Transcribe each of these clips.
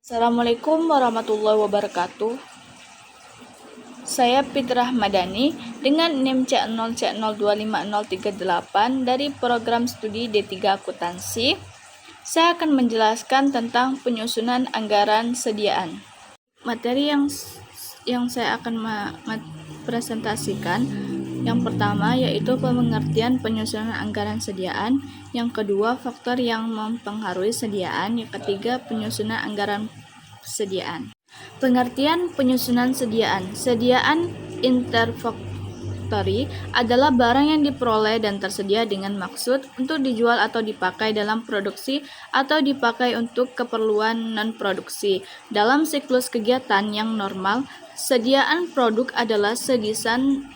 Assalamualaikum warahmatullahi wabarakatuh. Saya Fitrah Madani dengan NIM C0C025038 dari program studi D3 Akuntansi. Saya akan menjelaskan tentang penyusunan anggaran sediaan. Materi yang saya akan presentasikan yang pertama yaitu pengertian penyusunan anggaran sediaan, yang kedua faktor yang mempengaruhi sediaan, yang ketiga penyusunan anggaran sediaan. Pengertian penyusunan sediaan. Sediaan interfactory adalah barang yang diperoleh dan tersedia dengan maksud untuk dijual atau dipakai dalam produksi atau dipakai untuk keperluan non-produksi. Dalam siklus kegiatan yang normal, sediaan produk adalah sediaan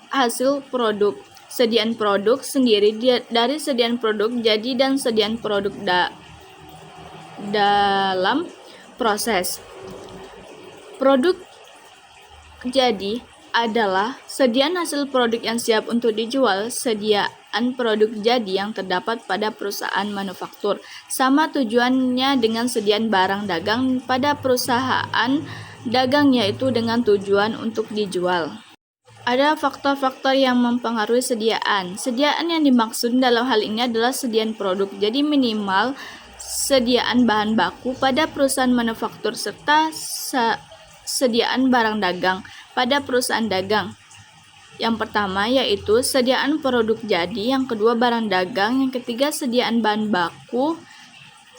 hasil produk. Sediaan produk sendiri dari sediaan produk jadi dan sediaan produk dalam proses. Produk jadi adalah sediaan hasil produk yang siap untuk dijual. Sediaan produk jadi yang terdapat pada perusahaan manufaktur sama tujuannya dengan sediaan barang dagang pada perusahaan dagang, yaitu dengan tujuan untuk dijual. Ada faktor-faktor yang mempengaruhi sediaan. Sediaan yang dimaksud dalam hal ini adalah sediaan produk, jadi minimal sediaan bahan baku pada perusahaan manufaktur serta sediaan barang dagang pada perusahaan dagang. Yang pertama yaitu sediaan produk jadi, yang kedua barang dagang, yang ketiga sediaan bahan baku,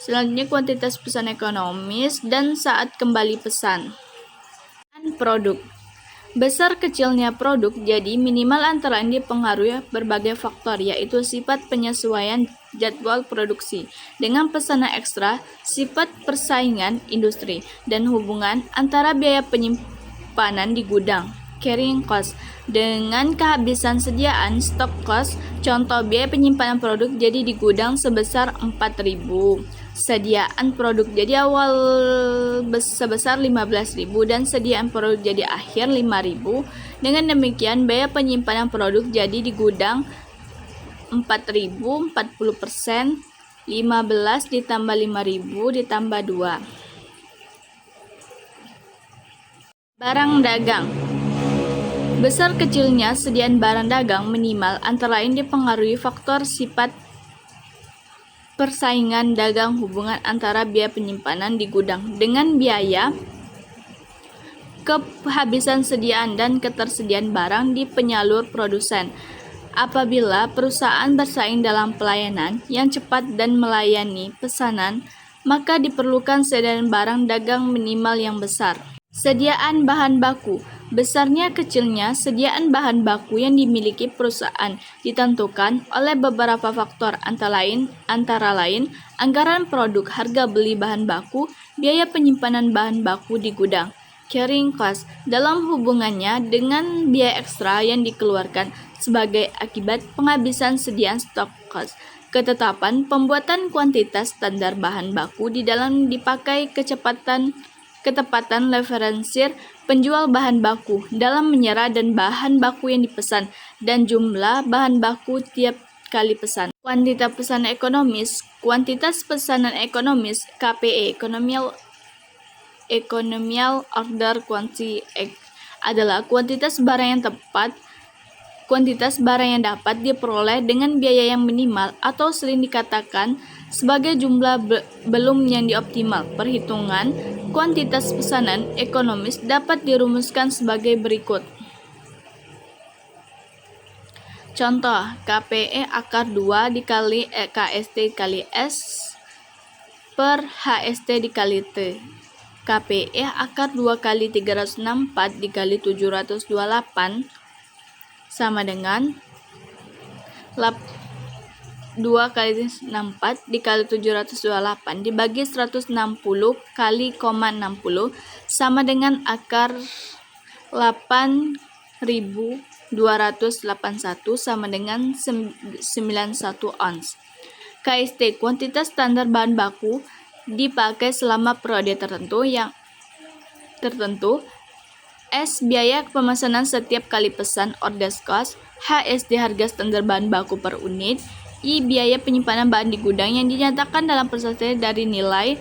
selanjutnya kuantitas pesan ekonomis, dan saat kembali pesan. Produk. Besar kecilnya produk jadi minimal antara lain dipengaruhi berbagai faktor, yaitu sifat penyesuaian jadwal produksi dengan pesanan ekstra, sifat persaingan industri, dan hubungan antara biaya penyimpanan di gudang carrying cost dengan kehabisan sediaan stock cost. Contoh biaya penyimpanan produk jadi di gudang sebesar 4.000, sediaan produk jadi awal sebesar 15.000 dan sediaan produk jadi akhir 5.000. Dengan demikian biaya penyimpanan produk jadi di gudang 4.000, 40%, 15 ditambah 5.000 ditambah 2. Barang dagang. Besar kecilnya sediaan barang dagang minimal antara lain dipengaruhi faktor sifat persaingan dagang, hubungan antara biaya penyimpanan di gudang dengan biaya kehabisan sediaan dan ketersediaan barang di penyalur produsen. Apabila perusahaan bersaing dalam pelayanan yang cepat dan melayani pesanan, maka diperlukan sediaan barang dagang minimal yang besar. Sediaan bahan baku. Besarnya kecilnya sediaan bahan baku yang dimiliki perusahaan ditentukan oleh beberapa faktor, antara lain anggaran produk, harga beli bahan baku, biaya penyimpanan bahan baku di gudang, carrying cost, dalam hubungannya dengan biaya ekstra yang dikeluarkan sebagai akibat penghabisan sediaan stock cost. Ketetapan pembuatan kuantitas standar bahan baku di dalam dipakai ketepatan referensier penjual bahan baku dalam menyerah dan bahan baku yang dipesan dan jumlah bahan baku tiap kali pesan. Kuantitas pesanan ekonomis. Kuantitas pesanan ekonomis KPE Economial Order Quantity adalah kuantitas barang yang dapat diperoleh dengan biaya yang minimal atau sering dikatakan sebagai jumlah belum yang dioptimal. Perhitungan kuantitas pesanan ekonomis dapat dirumuskan sebagai berikut. Contoh, KPE akar 2 dikali KST dikali S per HST dikali T. KPE akar 2 kali 364 dikali 728 sama dengan 2 kali 64 dikali 728 dibagi 160 kali 60 sama dengan akar 8.281 sama dengan 91 ons. KST kuantitas standar bahan baku dipakai selama periode tertentu. S biaya pemesanan setiap kali pesan order cost. HSD harga standar bahan baku per unit. I biaya penyimpanan bahan di gudang yang dinyatakan dalam persentase dari nilai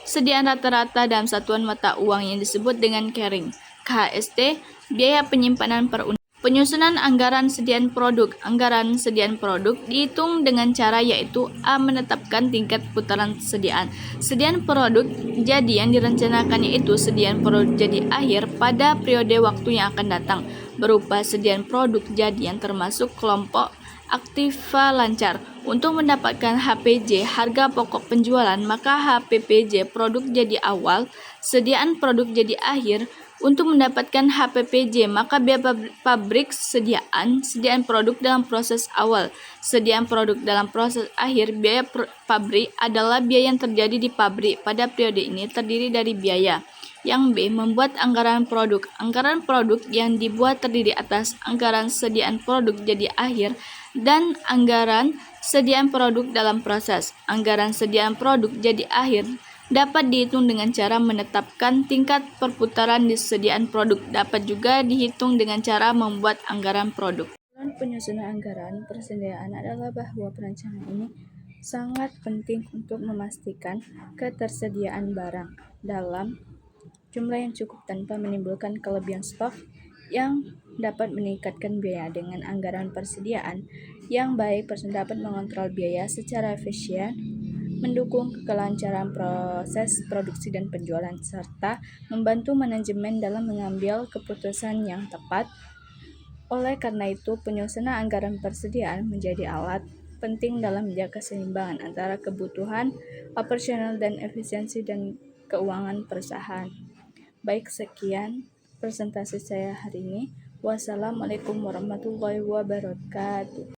sediaan rata-rata dalam satuan mata uang yang disebut dengan carrying. KHST, biaya penyimpanan per unit. Penyusunan anggaran sediaan produk. Anggaran sediaan produk dihitung dengan cara yaitu A. Menetapkan tingkat putaran sediaan. Sediaan produk jadi yang direncanakan yaitu sediaan produk jadi akhir pada periode waktu yang akan datang, berupa sediaan produk jadi yang termasuk kelompok aktiva lancar. Untuk mendapatkan HPJ, harga pokok penjualan, maka HPPJ produk jadi awal, sediaan produk jadi akhir. Untuk mendapatkan HPPJ, maka biaya pabrik sediaan produk dalam proses awal, sediaan produk dalam proses akhir. Biaya pabrik adalah biaya yang terjadi di pabrik pada periode ini, terdiri dari biaya. Yang B. Membuat anggaran produk. Anggaran produk yang dibuat terdiri atas anggaran sediaan produk jadi akhir dan anggaran sediaan produk dalam proses. Anggaran sediaan produk jadi akhir dapat dihitung dengan cara menetapkan tingkat perputaran di sediaan produk. Dapat juga dihitung dengan cara membuat anggaran produk. Dalam penyusunan anggaran persediaan adalah bahwa perencanaan ini sangat penting untuk memastikan ketersediaan barang dalam jumlah yang cukup tanpa menimbulkan kelebihan stok yang dapat meningkatkan biaya. Dengan anggaran persediaan yang baik, dapat mengontrol biaya secara efisien, mendukung kelancaran proses produksi dan penjualan, serta membantu manajemen dalam mengambil keputusan yang tepat. Oleh karena itu, penyusunan anggaran persediaan menjadi alat penting dalam menjaga keseimbangan antara kebutuhan operasional dan efisiensi dan keuangan perusahaan. Baik, sekian presentasi saya hari ini. Wassalamualaikum warahmatullahi wabarakatuh.